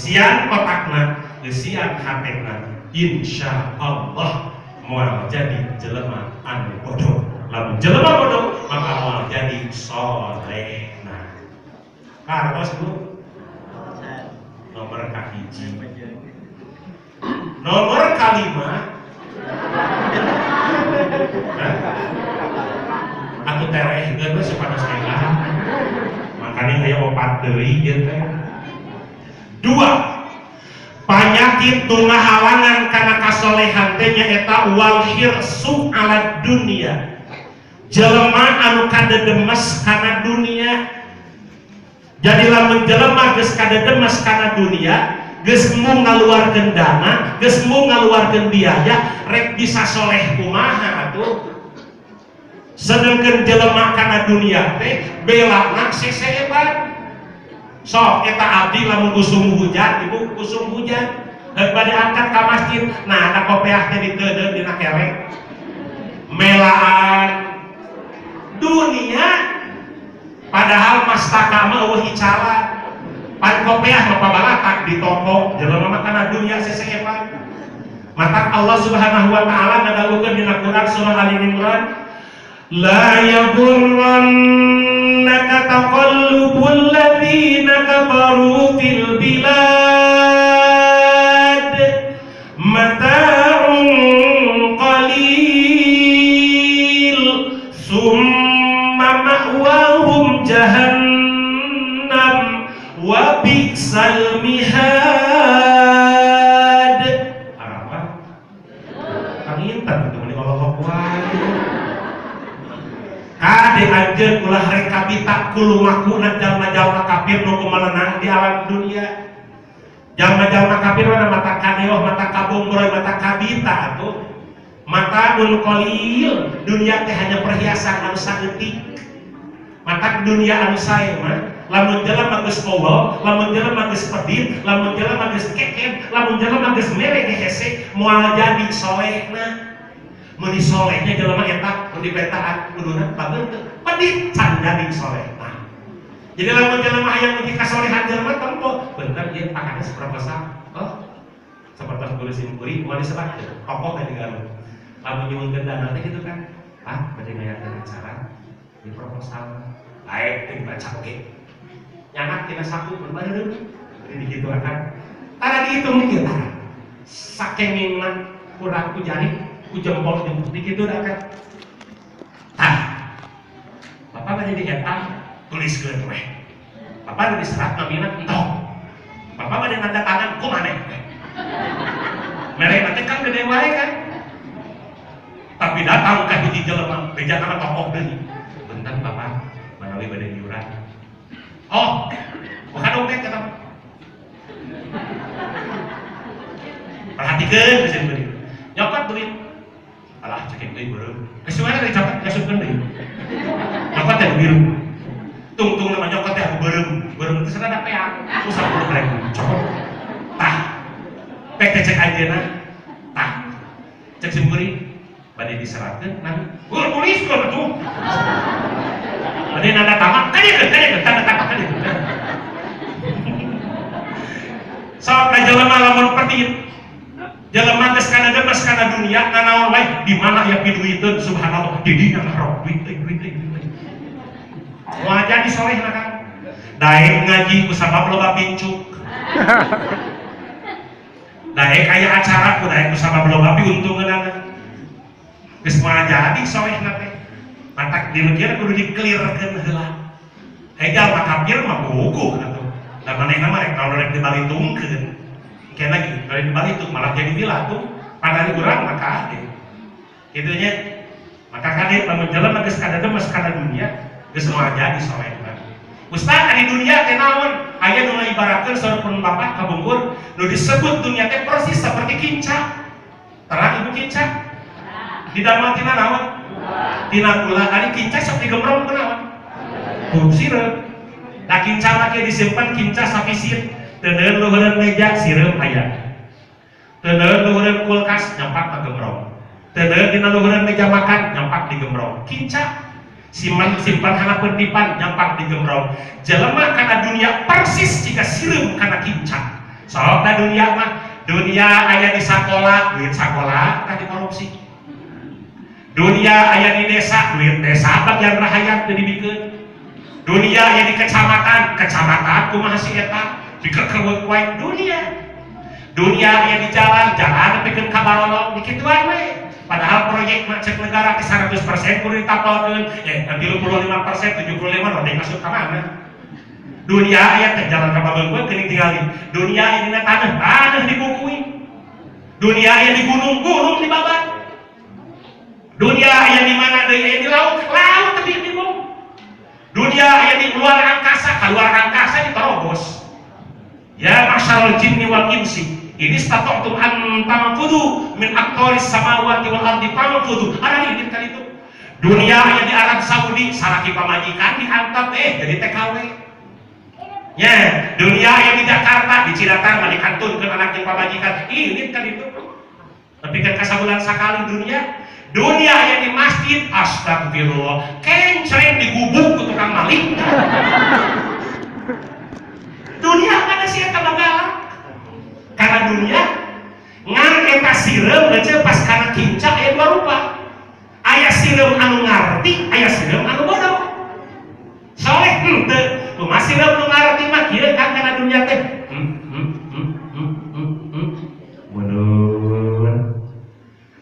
sian otakna sian hatena insya Allah moal jadi jelema anu bodoh. Lamun jelema bodoh maka moal jadi solehna. Kartos Bu nomor kahiji. Nomor kalima aku tereh geus supaya saya makanya aya opat deui ieu teh. 2. Panyakit nu ngahalangan kana kasolehan teh nyaeta wal hirsu ala dunia. Jelema anu kadedemes kana dunia. Jadi lamun jelema geus kadedemes kana dunia, geus mau ngaluarkeun dana, geus mau ngaluarkeun biaya, rek bisa soleh kumaha atuh. Sedangkan jelema kana dunia teh belana seseban. Sok eta abdi lamun usum hujan, ibu usum hujan, bade angkat ka masjid, nah ada kopiah teh diteudeun dina kerek. Melaan dunia, padahal mastaka mah eueuh icalan. Pan kopiah mah pabalatak di toko, jelema mah kana dunia seseban. Maka Allah Subhanahu wa taala ngadawukeun dina Quran surah Ali Imran, la yaghurrannaka taqallubul ladzina kafaru fil bilad mata'un qalil summa ma'wahum jahannam wa bi'sal mihad. Apa? Kanginten teman Allah kuat. Kade anjeun ulah rek kabita kulumakuna jalma-jalma kafir nu kumalenang di alam dunia. Jalma-jalma kafir mana mata kadeoh, mata kabonggroy, mata kabita atuh. Mata dun qalil, dunia teh hanya perhiasan anu saeutik. Mata dunia anu sae mah lamun jelema geus eueuh, lamun jelema geus pedit, lamun jelema geus keken, lamun jelema geus mere hese moal jadi solehna. Meni solehnya jelema eta mun dipetaan kuduna bageun pedit can jadi solehna. Jadi lamun jelema aya nu kasolehan jelema tempo bener ieu pakades proposal. Oh. Sapertos tulis impuri moal disebat tokoh teh digawe. Lamun nyuwunkeun dana teh kitu kan. Ah, bade ngayakeun acara di proposal. Baik teh baca oge. Nyangat tina saku berbareng. Jadi kitu akan. Tara dihitung kieu tara. Sakengingna kurang ku jari ku jempol jempol dikitu dah kan. Tah. Bapak bade dietang tuliskeun we. Bapak di serat namina entong. Bapak bade nanda tangan ku maneh. Mere teh kan gede wae kan. Tapi datang ka hiji jelema, beja kana tokoh deui. Bentar Bapak, manawi bade diurang. Oh, bukan dong teh kata. Perhatikeun geus beuri. Nyokot duit. Alah cekin deui beureum. Geus wae dari cokot kasupkeun deui. Nyokot teh biru. Tungtung nama nyokot teh beureum. Beureum teh sadada peang. Susah kudu rek cokot. Tah. Pek teh cek ajeuna. Tah. Cek simkuring bade diseratkeun nang. Tuliskeun atuh. Bade nanda tangan, kadieun tanda tangan kadieun. Sok ka jelema lamun pedit. Jelema geus kadedemes kana dunia nganaon wae di mana ya piduiteun subhanallah di dinya ngarok duit. Wah jadi solehna kan. Daek ngaji ku sabab loba pincuk. Daek aya acara ku daek ku sabab loba piuntungeunana. Geus moal jadi solehna teh. Matak di leukeun kudu dikelirkeun heula. Hegal mah kafir mah bogoh atuh. Da manehna mah rek naon rek dibalitungkeun. Kayak lagi, kalau dibalik itu malah jadi bila tuh padahal kurang maka ade gitu nya. Maka kade lamun jelema geus kadedemes kana dunia geus moal jadi solehna. Ustaz di dunia teh naon? Aya nu ngaibaratkeun saeureun bapak kabungkur nu disebut dunia teh persis seperti kinca. Terang ibu kinca? Didamel tina naon? Tina gula. Ari kinca sok digemrong kunaon? Ku sirup. Da kinca mah disimpan kinca sapisit. Teuneun luhureun meja sireum aya. Teuneun luhureun kulkas nyampak ka gemrong. Teuneun dina luhureun meja makan nyampak di gemrong. Kinca simpan hana pendipan nyampak di gemrong. Jelema kana dunia persis jika sireum kana kinca. Sok na dunia mah, dunia aya di sekolah, duit sekolah tadi korupsi. Dunia aya di desa, duit desa bagian rakyat teu dibikeun. Dunia aya di kecamatan, kecamatan kumaha si eta dikekeweuk wae dunia. Dunia aya di jalan, jalan pikeun ka barolong dikituan we. Padahal proyek mah cek negara ke 100% kudu ditapalkeun, nanti 55%, 75% rodeng masuk ka mana? Dunia aya teh jalan ka babeungkeun geuning tingali. Dunia aya dina tanah, tanah dibukui. Dunia aya di gunung, gunung dibabat. Dunia aya di mana deui? Aya di laut, laut teh dibung. Dunia aya di luar angkasa, keluar angkasa diterobos. Ya masyarul jinni wal insi, ini statoktum an tamfudu min aqtaris samawati wal ardi tamfudu. Ada di kali itu. Dunia aya di Arab Saudi, salaki pamajikan diangkat jadi TKW. Ya, dunia aya di Jakarta, di Cidatang dikantunkeun anak jeung pamajikan. Ini kan itu. Tapi kan kasabulan sakali dunia. Dunia aya di masjid, astagfirullah, kencreng digubuk ku tukang maling. Dunia kada sia ka bagala. Karena dunia ngan eta sireum aja pas kana kinca aya dua rupa. Aya sireum anu ngarti, aya sireum anu bodoh. Soleh henteu, kumaha sireum nu ngarti mah kieu kan kana dunia teh.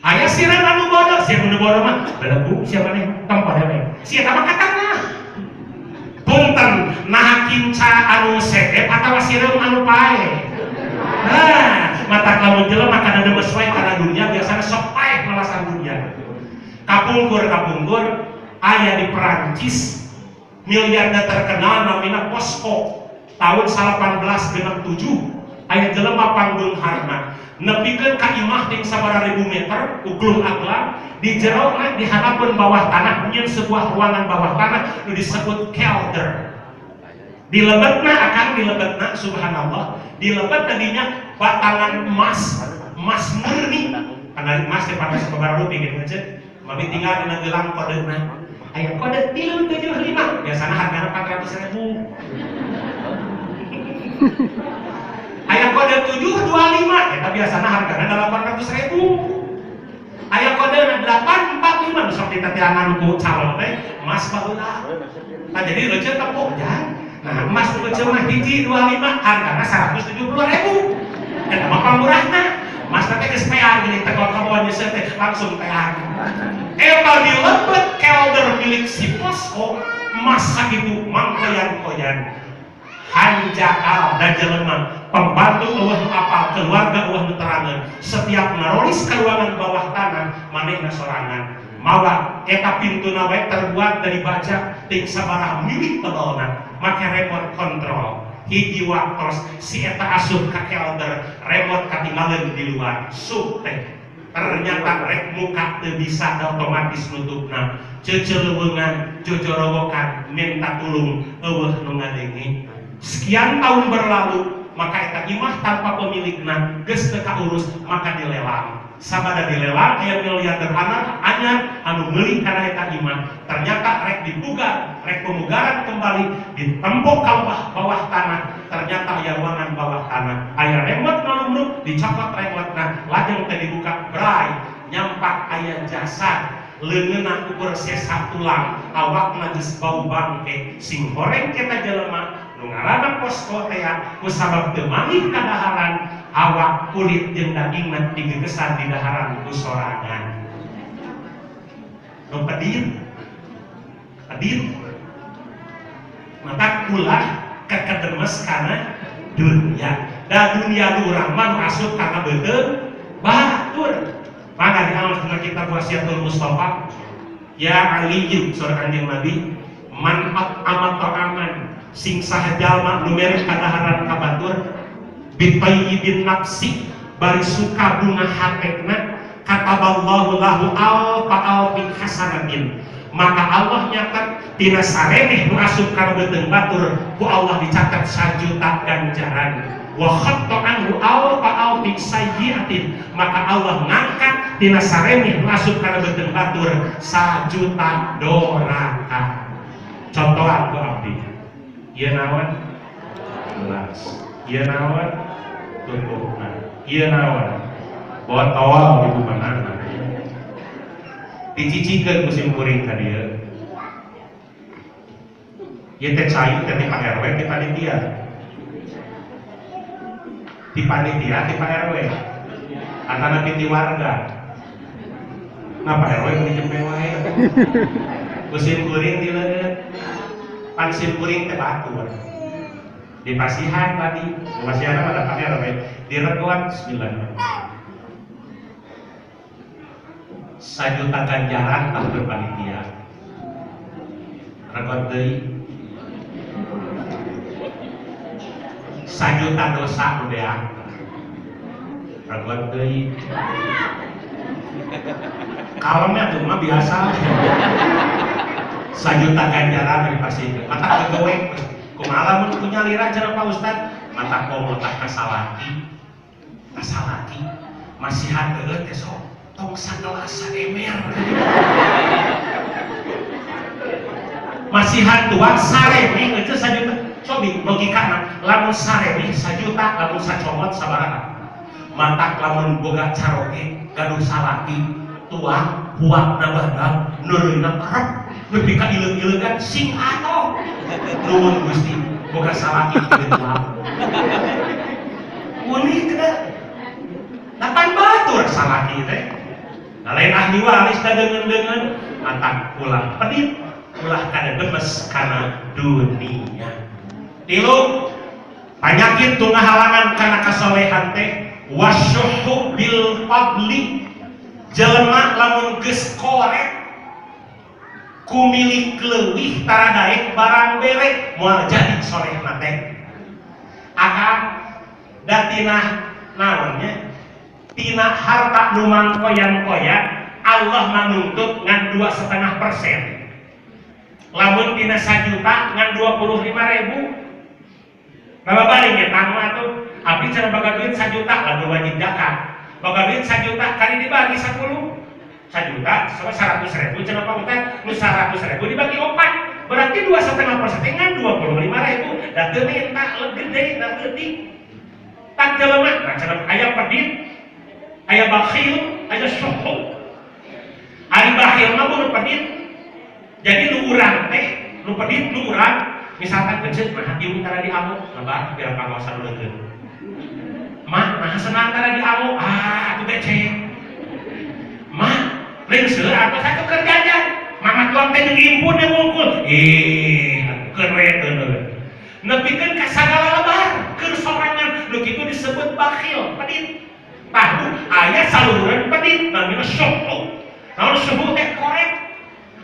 Aya sireum anu bodoh, sireum anu bodoh mah belebu siapa nih tempat we. Sia eta mah katana. Punten nah kinca anu sedep atawa sireum anu pae. Nah, mata kamu jelema kana demes wae kana dunia biasana sok pae melasan dunia. Kapungkur aya di Perancis miliarder terkenal namina Costco tahun 1867 aya jelema pangbeungharna nepikeun ka imah ting sabaraha ribu meter uklum aglam di jero di hadapan bawah tanah nyeun sebuah ruangan bawah tanah nu disebut kelder. Dilebetna akan dilebetna subhanallah dilebet tadinya batangan emas murni karena emas dipakai sabaraha rupiah gitu aja mami tinggal dina gelang kodena aya kode 375 biasana hargana 400.000 aya kode 725 eta biasana hargana 800.000 aya kode 845 sok ditetiangan ku calon teh emas baheula nah jadi reuceut tepuk jan. Nah, emas nu kecil mah hiji 25 hargana 170.000. Eta mah pamurahna. Emas teh geus peang gini teh kalau kamu nyeuseut teh langsung peang. Eta dilebet kelder milik si Costco emas sakitu mangkoyan-koyan. Hanjakal dan jelema pembantu eueuh nu apal keluarga eueuh nu terangeun setiap narolis ka ruangan bawah tanah manehna sorangan. Mawa eta pintuna we terbuat dari baja ting sabaraha milik tebelna make remote control hiji waktos si eta asup ka kelder remote katinggalan di luar sup teh ternyata rek muka teu bisa otomatis nutupna ceceleuweungan jojorowokan minta tulung eueuh nu ngadenge sekian tahun berlalu maka eta imah tanpa pemilikna geus teu kaurus maka dilelang. Sabada dilelang aya miliarder anyar anu meuli kana eta imah ternyata rek dibugar rek pemugaran kembali ditembok ka bawah tanah ternyata aya ruangan bawah tanah aya remote nalumruk dicopot remote-na lajeng teh dibuka bray nyampak aya jasad leungeunna ukur sesa tulang awakna geus bau bangke sing horeng kita jelema nu ngaranna Costco teh kusabab teu manggih kadaharan awak kulit jeung dagingna digegesan di daharan ku sorangan nu pedit mata ulah kekedemes kana dunia da dunia nu urang mah asup kana beuteung batur maka di alam dengan kitab Wasiatul Mustafa ya aliyu surah Kanjeng Nabi man amat aman sing saha jalma nu mere kadaharan ka batur bitayyibin nafsi bari suka bunga hatena kataballahu lahu alfi hasanatin maka Allah nyatet tina sareneh nu asup kana beuteung batur ku Allah dicatat 1 juta ganjaran wa khatta anhu alfi sayyi'atin maka Allah ngangkat tina sareneh nu asup kana beuteung batur 1 juta doraka. Contohan ku abdi ieu naon 12 ieu naon Iya naon buat awal ibu mana dicicikeun musim kuring ka dieu. Ieu teh cayu teh Pak RW di panitia. Di panitia di Pak RW. Antara piti warga. Nah Pak RW dijempe wae. Musim kuring dileureut. Pan musim kuring teh batur. Di Pasihan tadi, di Pasihan ada Pak RW. Di Regoan 9. Sajuta ganjaran tak berpanitia. Regon deui. Sajuta dosa udah. Regon deui. Kalemnya tuh mah biasa. Sajuta ganjaran dari pasien. Mata kegowe. Kumaha mun punya lira cenah Pak Ustad? Mata komo tak kasalaki. Kasalaki. Masih hadeuh teh sok. Tong sagelas saemer. Masih hantuan saremi itu sajuta. Cobi logikana, lamun saremi sajuta, lamun sacomot sabaraha. Mantak lamun boga caroge, gaduh salaki, tuang, huak nabadam, neureuna kerep, nepi ka ileug-ileugan sing atoh. Nuhun Gusti, boga salaki teu tuang. Unik teh. Lapan batur salaki teh. Lain ahli waris dadengen-dengen mantak pulang pedit ulah kada gemes kana dunia. Tilu penyakit tungah halangan kana kasolehan teh wasyuhu bil fadli. Jelema lamun geus korek ku milik leuwih tara daek barang bere moal jadi solehna teh. Akang da tina naonnya tina harta nu mangkoyan-koyan Allah menuntut ngan 2,5%. Lamun tina 1 juta ngan 25.000. Bababari ge tangma tuh abdi cara baga duit 1 juta lamun wajib zakat. Baga duit 1 juta kali dibagi 10. 1 juta sama 100.000 cenah Pak Ustad, nu 100.000 dibagi 4. Berarti 2,5% ngan 25.000. Da teu minta gede da leutik. Tak jelema nah cenah aya pedit aya bakhil, aya syuhud. Ari bakhil mah nu pedit. Jadi nu urang teh, nu pedit nu urang, misalkan geus mah hati utara di amu, lebar biar pangaosan leukeun. Mah, nah senang tara di amu, atuh teh cek. Mah, lain seueur atuh satu kerjaan. Mama tuang teh jeung impun yang ngungkul. Keren teuneun. Nepikeun ka sagala lebar, keur sorangan, nu kitu disebut bakhil, pedit. Tahu ayat saluran pedit namanya syuhud. Namun syuhud teh korek.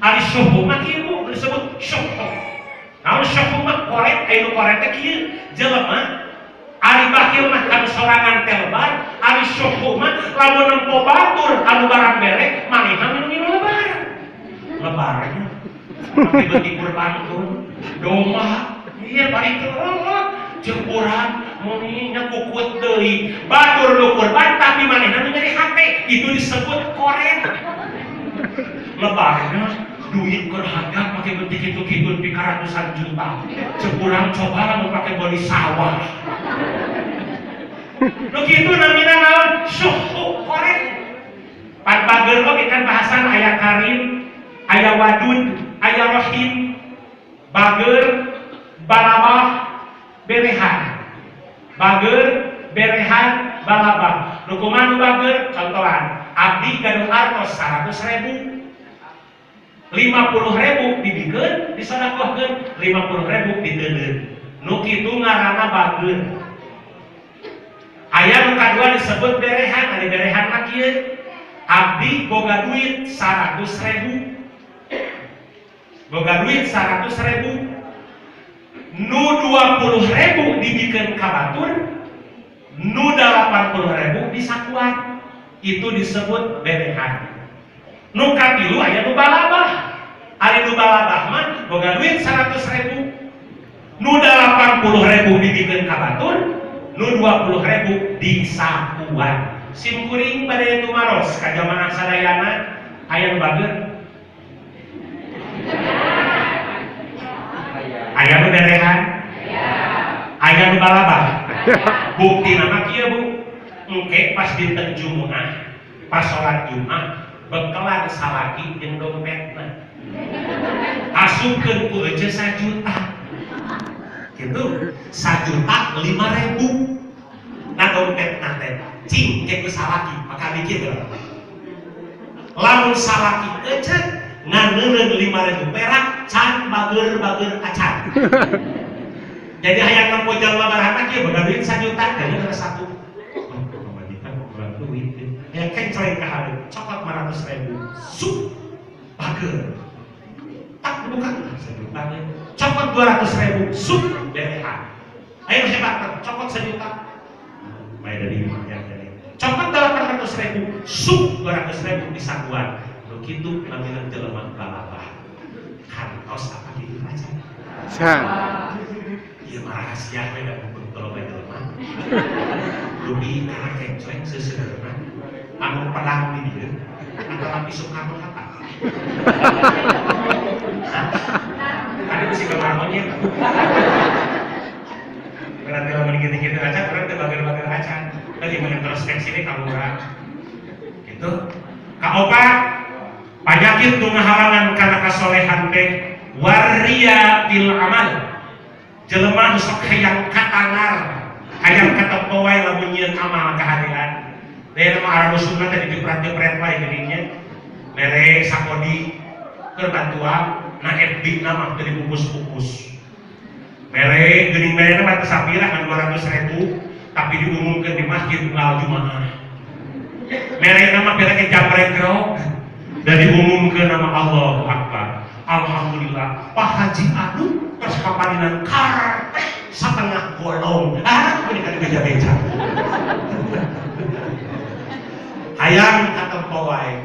Ari syuhud mah kieu disebut syuhud. Namun syuhud mah korek, anu korek teh kieu jelema ari bakhil mah kan sorangan teh lebar, ari syuhud mah lamun nempo batur anu barang bere manehna minum lebar. Lebarnya bagi kurban tuh domba ieu bari teu jeung urang muninya kukut deui batur nu kurban tapi manehna nu nyari hate itu disebut korek. Lebarnya duit berharga pakai bentik itu-gitu di ratusan juta jeung urang coba lamun pake beli sawah nu kitu namina naon syuhud korek. Pan bageul oge kan bahasan aya karim aya wadud aya rahim bageul balabah berehan. Bageul berehan balabah. Nu kumaha nu bageul contohan abdi gaduh artos 100.000. 50.000 dibikeun disodakohkeun 50.000 diteuleun. Nu kitu ngaranna bageul. Aya nu kadua disebut berehan, ari berehan mah kieu. Abdi boga duit 100.000. Boga duit 100.000. Nu 20.000 dibikeun ka batur, nu 80.000 disakuan. Itu disebut berehan. Nu katilu aya nu balabah. Ari nu balabah mah boga duit 100.000. Nu 80.000 dibikeun ka batur, nu 20.000 disakuan. Sim kuring bade tumaros ka jamaah sadayana aya nu bageul. Aya nu berehan? Aya nu balabah? Bukti nama kieu Bu. engke pas dinten Jumat, pas sholat Jumat, bekelan salaki jeung dompetna. Asupkeun ku ece 1 juta. Gitu, 1 juta 5.000. Nah dompetna teh cing ke ku salaki, maka dikit lah. Lamun salaki ece nganeureun 5.000 perak can bageur acan. Jadi hayang nempo jalma baraha kieu boga duit 1 juta jadi ada 1. Pamajikan kok kurang duit. Ya kencreng ka hareup, cokot 500.000. Sup bageur. Tak bukan 1 juta nya. Cokot 200.000, sup berehan. Ayo hebat, cokot 1 juta. Bae dari imahnya jadi. Cokot 800.000, sup 200.000 di sakuan. Nu kitu lamun jelema balabah. Kantos apa gitu aja. Sang. Ieu mah rahasia we da betul we jelema. Lubi kana kenceng seseueurna. Anu pedang di dieu. Antara pisau kamu kata. Kan bisa kamar monyet. Berarti lamun gitu-gitu aja, berarti bager-bager aja. Tadi mengintrospeksi ini kaluran. Gitu. Kaopat penyakit nu ngahalangan kana kasolehan teh waria bil amal. Jelema nu sok hayang katangar, hayang katempo wae lamun nyieun amal kahadiran. Deui mah arusuna teh diprat-prat wae geuninnya. Mere sakodi keur bantuan na FB nama teu dibungkus-bungkus. Mere geuning mere mah teu sapira kan 200.000 tapi diumumkeun di masjid unggal Jumaah. Mere nama pirake jamregrog dan diumumkeun nama Allahu Akbar. Alhamdulillah Pak Haji Anu tos kapalinan karpet setengah bolong. Ini kan beja-beja. Hayang katempo wae.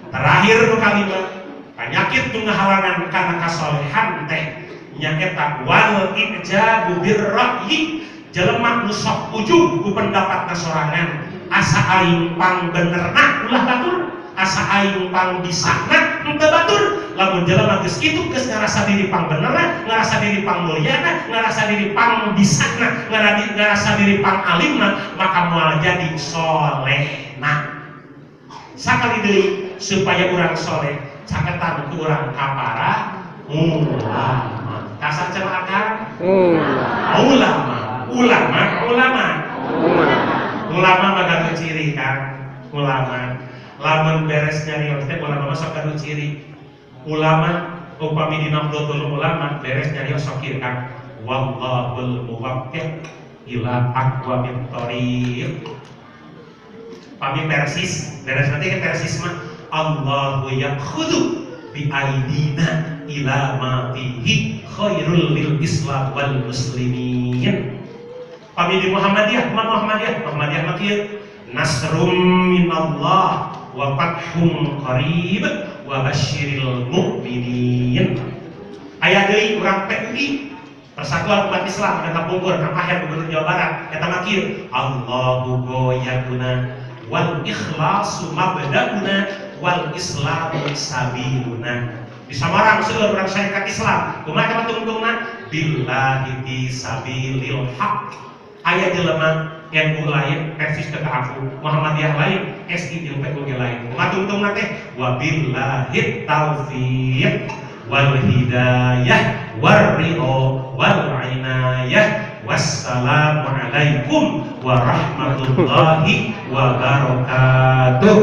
Terakhir nu kalimat penyakit nu ngahalangan kana kasolehan teh nyaeta wal ijabu birra'yi. Jelema nu sok ujug ku pendapat kasorangan asa aing pang benerna ulah batur, asa aing pang bisana teu batur. Lamun jelema geus kitu geus ngarasa diri pang benerna, ngarasa diri pang mulyana, ngarasa diri pang bisana, ngarasa diri pang alimna, maka moal jadi solehna. Sakali deui supaya urang soleh caketan ku urang kapara ulama. Kasar cenah akal? Ulama mah gadu ciri kan. Ulama lamun beres nyarios teh ulama mah sok gadu ciri. Ulama upami dina Nahdlatul Ulama beres nyarios sok kieu kan. Wallahul muwaffiq ila aqwamit thoriq. Pami persis, beres nanti kan persis mah Allahu yakhudhu bi aidina ila ma fihi khairul lil Islam wal muslimin. Pami di Muhammadiyah mah kieu nasrum minallah wa fathun qarib wa basyiril mu'minin. Aya deui urang PUI Persatuan Umat Islam dan kapungkur kapahir Gubernur Jawa Barat eta mah kieu Allahu ghayatuna wal ikhlasu mabda'una wal islamu sabiluna. Di Samarang seueur urang syarikat Islam kumaha eta tungtungna billahi fi sabilil haq. Aya jelema NU lain persis teh aku Muhammadiyah lain SI jeung PUI lain kumaha tungtungna teh wa billahi taufiq wal hidayah war ridha wal inayah. Wassalamualaikum warahmatullahi wabarakatuh.